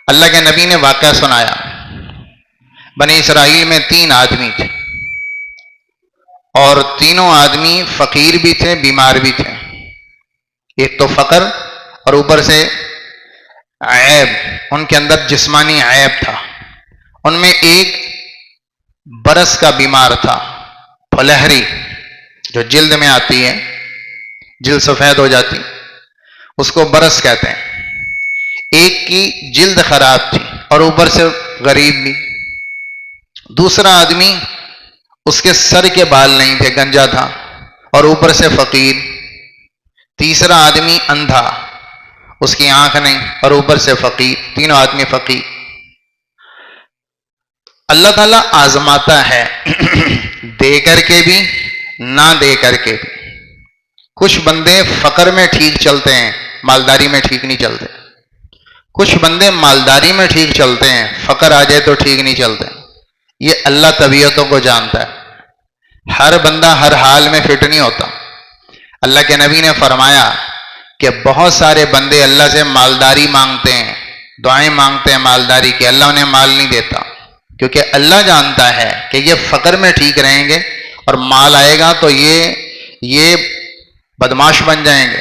اللہ کے نبی نے واقعہ سنایا، بنی اسرائیل میں 3 آدمی تھے، اور تینوں آدمی فقیر بھی تھے، بیمار بھی تھے۔ ایک تو فقر اور اوپر سے عیب، ان کے اندر جسمانی عیب تھا۔ ان میں ایک برس کا بیمار تھا، پھلہری جو جلد میں آتی ہے، جلد سفید ہو جاتی، اس کو برس کہتے ہیں۔ ایک کی جلد خراب تھی اور اوپر سے غریب بھی۔ دوسرا آدمی، اس کے سر کے بال نہیں تھے، گنجا تھا اور اوپر سے فقیر۔ تیسرا آدمی اندھا، اس کی آنکھ نہیں اور اوپر سے فقیر۔ تینوں آدمی فقیر۔ اللہ تعالیٰ آزماتا ہے دے کر کے بھی، نہ دے کر کے بھی۔ کچھ بندے فقر میں ٹھیک چلتے ہیں، مالداری میں ٹھیک نہیں چلتے۔ کچھ بندے مالداری میں ٹھیک چلتے ہیں، فقر آ جائے تو ٹھیک نہیں چلتے۔ یہ اللہ طبیعتوں کو جانتا ہے، ہر بندہ ہر حال میں فٹ نہیں ہوتا۔ اللہ کے نبی نے فرمایا کہ بہت سارے بندے اللہ سے مالداری مانگتے ہیں، دعائیں مانگتے ہیں مالداری کی، اللہ انہیں مال نہیں دیتا، کیونکہ اللہ جانتا ہے کہ یہ فقر میں ٹھیک رہیں گے اور مال آئے گا تو یہ بدماش بن جائیں گے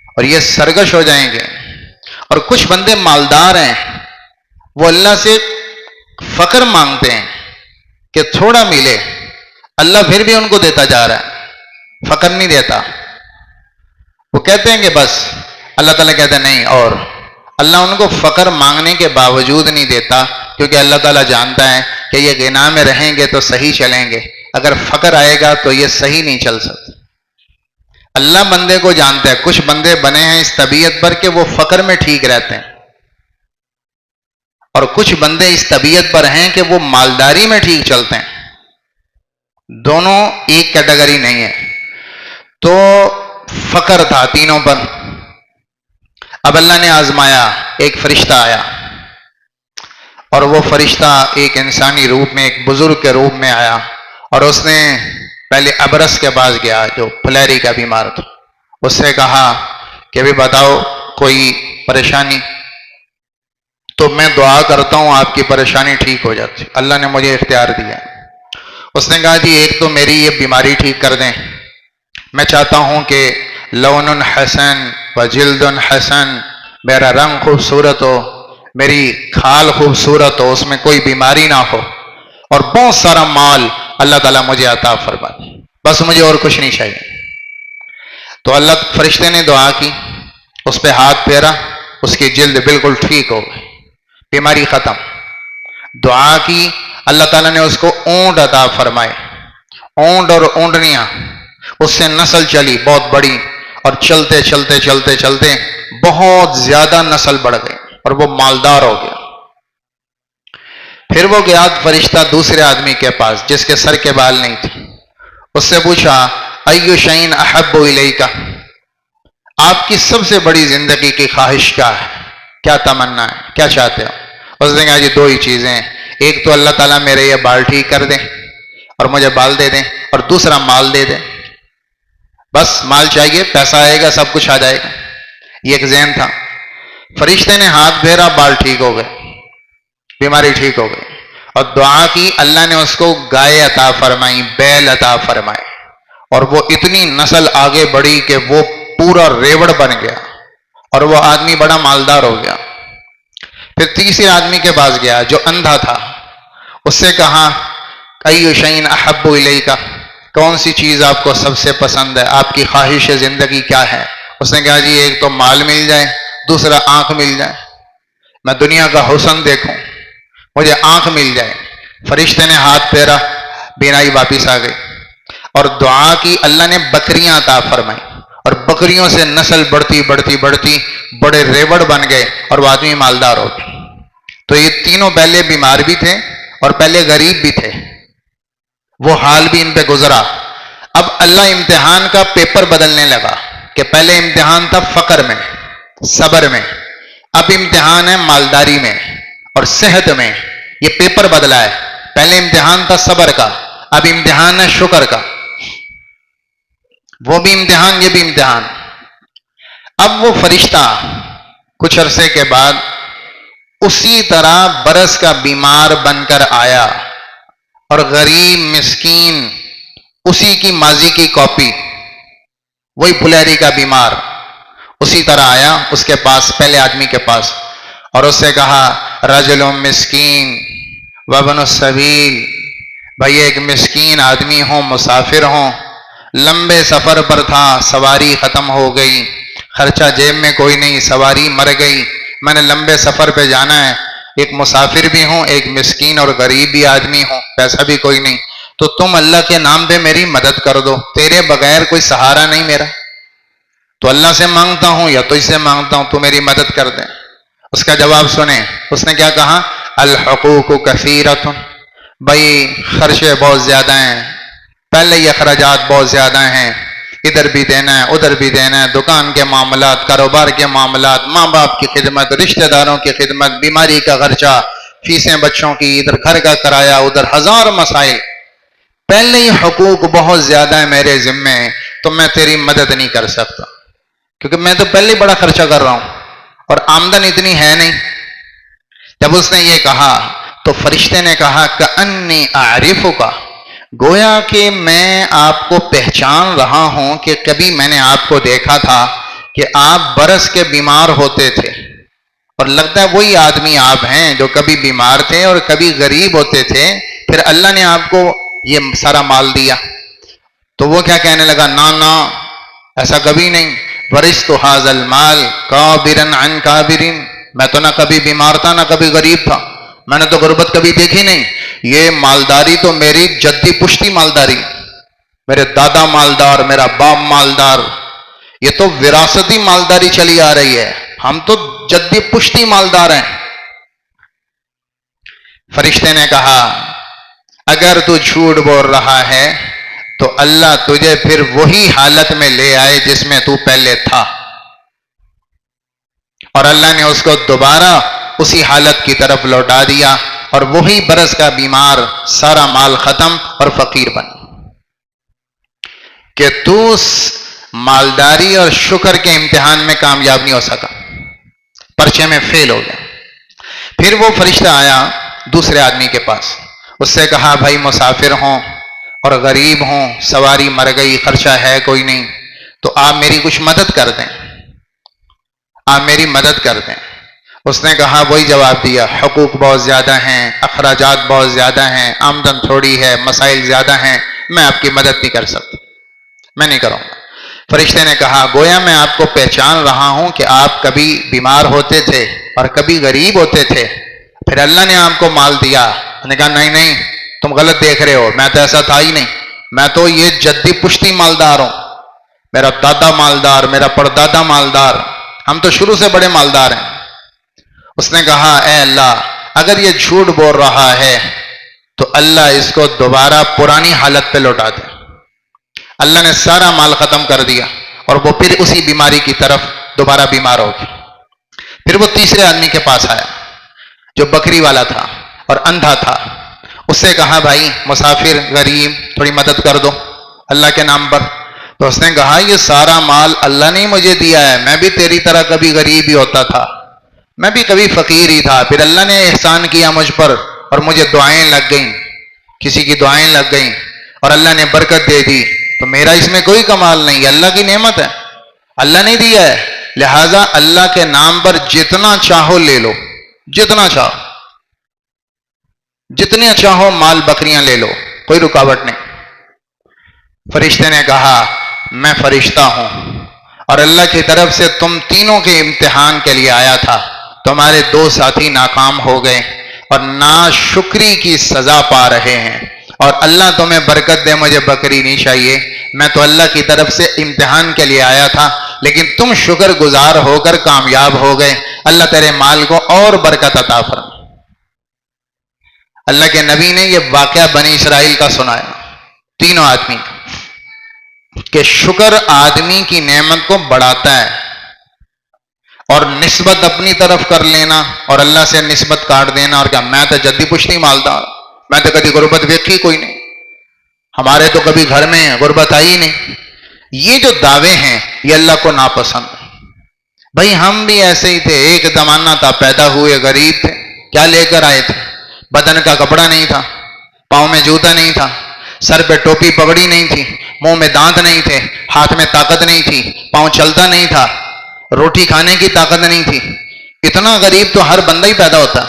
اور یہ سرکش ہو جائیں گے۔ اور کچھ بندے مالدار ہیں، وہ اللہ سے فقر مانگتے ہیں کہ تھوڑا ملے، اللہ پھر بھی ان کو دیتا جا رہا ہے، فقر نہیں دیتا۔ وہ کہتے ہیں کہ بس، اللہ تعالیٰ کہتے ہیں نہیں، اور اللہ ان کو فقر مانگنے کے باوجود نہیں دیتا، کیونکہ اللہ تعالیٰ جانتا ہے کہ یہ غنا میں رہیں گے تو صحیح چلیں گے، اگر فقر آئے گا تو یہ صحیح نہیں چل سکتے۔ اللہ بندے کو جانتا ہے، کچھ بندے بنے ہیں اس طبیعت پر کہ وہ فقر میں ٹھیک رہتے ہیں، اور کچھ بندے اس طبیعت پر ہیں کہ وہ مالداری میں ٹھیک چلتے ہیں۔ دونوں ایک کیٹیگری نہیں ہے۔ تو فقر تھا تینوں پر۔ اب اللہ نے آزمایا، ایک فرشتہ آیا، اور وہ فرشتہ ایک انسانی روپ میں، ایک بزرگ کے روپ میں آیا، اور اس نے پہلے ابرس کے پاس گیا جو پھلیری کا بیمار تھا۔ اس سے کہا کہ ابھی بتاؤ کوئی پریشانی، تو میں دعا کرتا ہوں آپ کی پریشانی ٹھیک ہو جاتی، اللہ نے مجھے اختیار دیا۔ اس نے کہا جی ایک تو میری یہ بیماری ٹھیک کر دیں، میں چاہتا ہوں کہ لون حسن و جلد حسن، میرا رنگ خوبصورت ہو، میری کھال خوبصورت ہو، اس میں کوئی بیماری نہ ہو، اور بہت سارا مال اللہ تعالیٰ مجھے عطا فرمائے، بس مجھے اور کچھ نہیں چاہیے۔ تو اللہ فرشتے نے دعا کی، اس پہ ہاتھ پھیرا، اس کی جلد بالکل ٹھیک ہو گئی، بیماری ختم۔ دعا کی، اللہ تعالیٰ نے اس کو اونٹ عطا فرمائے، اونٹ اور اونٹنیاں، اس سے نسل چلی بہت بڑی، اور چلتے چلتے چلتے چلتے بہت زیادہ نسل بڑھ گئی اور وہ مالدار ہو گیا۔ پھر وہ گیا فرشتہ دوسرے آدمی کے پاس جس کے سر کے بال نہیں تھے، اس سے پوچھا ایو شیء احب الیک، آپ کی سب سے بڑی زندگی کی خواہش کیا ہے، کیا تمنا ہے، کیا چاہتے ہو؟ اس نے کہا جی 2 ہی چیزیں ہیں، ایک تو اللہ تعالیٰ میرے یہ بال ٹھیک کر دیں اور مجھے بال دے دیں، اور دوسرا مال دے دیں، بس مال چاہیے، پیسہ آئے گا سب کچھ آ جائے گا۔ یہ ایک ذہن تھا۔ فرشتے نے ہاتھ پھیرا، بال ٹھیک ہو گئے، بیماری ٹھیک ہو گئی، اور دعا کی، اللہ نے اس کو گائے عطا فرمائی، بیل عطا فرمائے، اور وہ اتنی نسل آگے بڑھی کہ وہ پورا ریوڑ بن گیا اور وہ آدمی بڑا مالدار ہو گیا۔ پھر تیسرے آدمی کے پاس گیا جو اندھا تھا، اس سے کہا ایو شیء احب الیک، کون سی چیز آپ کو سب سے پسند ہے، آپ کی خواہش زندگی کیا ہے؟ اس نے کہا جی ایک تو مال مل جائے، دوسرا آنکھ مل جائے، میں دنیا کا حسن دیکھوں، مجھے آنکھ مل جائے۔ فرشتے نے ہاتھ پھیرا، بینائی واپس آ گئی، اور دعا کی، اللہ نے بکریاں عطا فرمائی، اور بکریوں سے نسل بڑھتی بڑھتی بڑھتی بڑے ریوڑ بن گئے اور وہ آدمی مالدار ہو گئے۔ تو یہ تینوں پہلے بیمار بھی تھے اور پہلے غریب بھی تھے، وہ حال بھی ان پہ گزرا۔ اب اللہ امتحان کا پیپر بدلنے لگا کہ پہلے امتحان تھا فقر میں، صبر میں، اب امتحان ہے مالداری میں اور صحت میں۔ یہ پیپر بدلا ہے، پہلے امتحان تھا صبر کا، اب امتحان ہے شکر کا۔ وہ بھی امتحان، یہ بھی امتحان۔ اب وہ فرشتہ کچھ عرصے کے بعد اسی طرح برس کا بیمار بن کر آیا، اور غریب مسکین اسی کی ماضی کی کاپی، وہی پھلیری کا بیمار اسی طرح آیا اس کے پاس، پہلے آدمی کے پاس، اور اس سے کہا رجل مسکین وابن السبیل، بھائی ایک مسکین آدمی ہوں، مسافر ہوں، لمبے سفر پر تھا، سواری ختم ہو گئی، خرچہ جیب میں کوئی نہیں، سواری مر گئی، میں نے لمبے سفر پہ جانا ہے، ایک مسافر بھی ہوں، ایک مسکین اور غریب بھی آدمی ہوں، پیسہ بھی کوئی نہیں، تو تم اللہ کے نام پہ میری مدد کر دو، تیرے بغیر کوئی سہارا نہیں میرا، تو اللہ سے مانگتا ہوں یا تجھ سے مانگتا ہوں، تو میری مدد کر دے۔ اس کا جواب سنیں، اس نے کیا کہا؟ الحقوق کثیرۃ، بھائی خرچے بہت زیادہ ہیں، پہلے ہی اخراجات بہت زیادہ ہیں، ادھر بھی دینا ہے ادھر بھی دینا ہے، دکان کے معاملات، کاروبار کے معاملات، ماں باپ کی خدمت، رشتہ داروں کی خدمت، بیماری کا خرچہ، فیسیں بچوں کی، ادھر گھر کا کرایہ، ادھر ہزار مسائل، پہلے ہی حقوق بہت زیادہ ہے میرے ذمے، تو میں تیری مدد نہیں کر سکتا، کیونکہ میں تو پہلے ہی بڑا خرچہ کر رہا ہوں اور آمدن اتنی ہے نہیں۔ جب اس نے یہ کہا تو فرشتے نے کہا کأنی اعرفک، گویا کہ میں آپ کو پہچان رہا ہوں کہ کبھی میں نے آپ کو دیکھا تھا کہ آپ برس کے بیمار ہوتے تھے، اور لگتا ہے وہی آدمی آپ ہیں جو کبھی بیمار تھے اور کبھی غریب ہوتے تھے، پھر اللہ نے آپ کو یہ سارا مال دیا۔ تو وہ کیا کہنے لگا؟ نا ایسا کبھی نہیں، ورثت ھذا المال کابرا عن کابر، میں تو نہ کبھی بیمار تھا نہ کبھی غریب تھا، میں نے تو غربت کبھی دیکھی نہیں، یہ مالداری تو میری جدی پشتی مالداری، میرے دادا مالدار، میرا باپ مالدار، یہ تو وراثتی مالداری چلی آ رہی ہے، ہم تو جدی پشتی مالدار ہیں۔ فرشتے نے کہا اگر تو جھوٹ بول رہا ہے تو اللہ تجھے پھر وہی حالت میں لے آئے جس میں تو پہلے تھا، اور اللہ نے اس کو دوبارہ اسی حالت کی طرف لوٹا دیا، اور وہی برس کا بیمار، سارا مال ختم اور فقیر بن، کہ تو مالداری اور شکر کے امتحان میں کامیاب نہیں ہو سکا، پرچے میں فیل ہو گیا۔ پھر وہ فرشتہ آیا دوسرے آدمی کے پاس، اس سے کہا بھائی مسافر ہوں اور غریب ہوں، سواری مر گئی، خرچہ ہے کوئی نہیں، تو آپ میری کچھ مدد کر دیں، آپ میری مدد کر دیں۔ اس نے کہا وہی جواب دیا، حقوق بہت زیادہ ہیں، اخراجات بہت زیادہ ہیں، آمدن تھوڑی ہے، مسائل زیادہ ہیں، میں آپ کی مدد نہیں کر سکتا، میں نہیں کروں گا۔ فرشتے نے کہا گویا میں آپ کو پہچان رہا ہوں کہ آپ کبھی بیمار ہوتے تھے اور کبھی غریب ہوتے تھے، پھر اللہ نے آپ کو مال دیا۔ اس نے کہا نہیں تم غلط دیکھ رہے ہو، میں تو ایسا تھا ہی نہیں، میں تو یہ جدی پشتی مالدار ہوں، میرا دادا مالدار، میرا پردادا مالدار، ہم تو شروع سے بڑے مالدار ہیں۔ اس نے کہا اے اللہ اگر یہ جھوٹ بول رہا ہے تو اللہ اس کو دوبارہ پرانی حالت پہ لوٹا دے۔ اللہ نے سارا مال ختم کر دیا اور وہ پھر اسی بیماری کی طرف دوبارہ بیمار ہو گیا۔ پھر وہ تیسرے آدمی کے پاس آیا جو بکری والا تھا اور اندھا تھا، اس سے کہا بھائی مسافر غریب تھوڑی مدد کر دو اللہ کے نام پر۔ تو اس نے کہا یہ سارا مال اللہ نے مجھے دیا ہے، میں بھی تیری طرح کبھی غریب ہی ہوتا تھا، میں بھی کبھی فقیر ہی تھا، پھر اللہ نے احسان کیا مجھ پر اور مجھے دعائیں لگ گئیں، کسی کی دعائیں لگ گئیں اور اللہ نے برکت دے دی، تو میرا اس میں کوئی کمال نہیں، اللہ کی نعمت ہے، اللہ نے دیا ہے، لہٰذا اللہ کے نام پر جتنا چاہو لے لو، جتنا چاہو، جتنے چاہو مال بکریاں لے لو، کوئی رکاوٹ نہیں۔ فرشتے نے کہا میں فرشتہ ہوں اور اللہ کی طرف سے تم تینوں کے امتحان کے لیے آیا تھا، تمہارے دو ساتھی ناکام ہو گئے اور ناشکری کی سزا پا رہے ہیں، اور اللہ تمہیں برکت دے، مجھے بکری نہیں چاہیے، میں تو اللہ کی طرف سے امتحان کے لیے آیا تھا، لیکن تم شکر گزار ہو کر کامیاب ہو گئے، اللہ تیرے مال کو اور برکت عطا فرمائے۔ اللہ کے نبی نے یہ واقعہ بنی اسرائیل کا سنایا، تینوں آدمی کہ شکر آدمی کی نعمت کو بڑھاتا ہے، اور نسبت اپنی طرف کر لینا اور اللہ سے نسبت کاٹ دینا اور کیا میں تو جدی پشتی مالدار، میں تو کبھی غربت دیکھی کوئی نہیں، ہمارے تو کبھی گھر میں غربت آئی نہیں، یہ جو دعوے ہیں یہ اللہ کو ناپسند ہے۔ بھائی ہم بھی ایسے ہی تھے، ایک زمانہ تھا پیدا ہوئے غریب تھے، کیا لے کر آئے تھے؟ بدن کا کپڑا نہیں تھا، پاؤں میں جوتا نہیں تھا، سر پہ ٹوپی پگڑی نہیں تھی، منہ میں دانت نہیں تھے، ہاتھ میں طاقت نہیں تھی، پاؤں چلتا نہیں تھا، روٹی کھانے کی طاقت نہیں تھی. اتنا غریب تو ہر بندہ ہی پیدا ہوتا.